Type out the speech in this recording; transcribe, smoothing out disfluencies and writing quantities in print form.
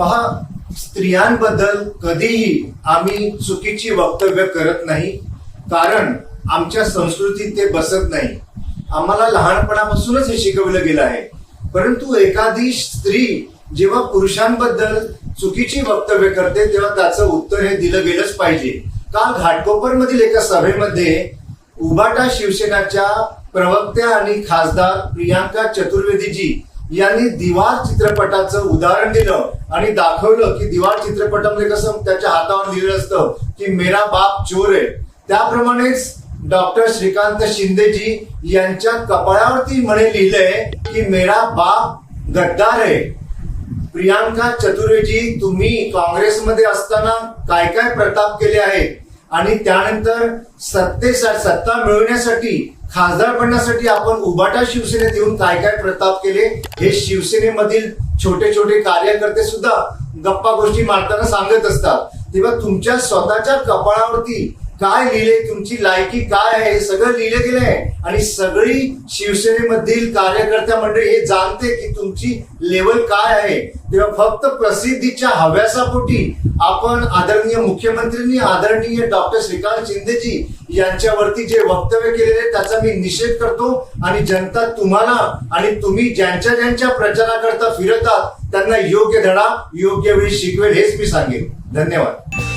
पहा, स्त्रियांबद्दल कधीही आम्ही चुकीची वक्तव्य करत नाही, कारण आमच्या संस्कृतीत ते बसत नाही. आम्हाला लहानपणापासूनच हे शिकवलं गेलं आहे. परंतु एखादी स्त्री जेव्हा पुरुषांबद्दल चुकीची वक्तव्य करते तेव्हा त्याचं उत्तर हे दिलं गेलंच पाहिजे. काल घाटकोपरमधील एका सभेमध्ये उभाटा शिवसेनाच्या प्रवक्त्या आणि खासदार प्रियांका चतुर्वेदीजी यांनी दिवार चित्रपटाचं उदाहरण दिलं आणि दाखवलं की दिवार चित्रपटामध्ये कसं त्याच्या हातावर लिहिलं असतं की मेरा बाप चोर आहे, त्याप्रमाणेच डॉक्टर श्रीकांत शिंदेजी यांच्या कपाळावरती म्हणे लिहिलंय की मेरा बाप गद्दार आहे. प्रियांका चतुर्वेदी, तुम्ही काँग्रेसमध्ये असताना काय काय प्रताप केले आहेत आणि त्यानंतर सत्ता मिळवण्यासाठी, खासदार बनण्यासाठी आपण उभाटा शिवसेनेत येऊन काय काय प्रताप केले हे शिवसेनेमधील छोटे छोटे कार्यकर्ते सुद्धा गप्पा गोष्टी मारताना सांगत असतात. तेव्हा तुमच्या स्वतःच्या कपाळावरती काय लिहिले, तुमची लायकी काय आहे, हे सगळं लिहिलं गेलं आहे आणि सगळी शिवसेनेमधील कार्यकर्त्या मंडळी हे जाणते की तुमची लेवल काय आहे. तेव्हा फक्त प्रसिद्धीच्या हव्यासापोटी आपण आदरणीय मुख्यमंत्र्यांनी, आदरणीय डॉक्टर श्रीकांत शिंदेजी यांच्यावरती जे वक्तव्य केलेले त्याचा मी निषेध करतो आणि जनता तुम्हाला आणि तुम्ही ज्यांच्या ज्यांच्या प्रचाराकरता फिरतात त्यांना योग्य धडा योग्य वेळी शिकवेल हेच मी सांगेन. धन्यवाद.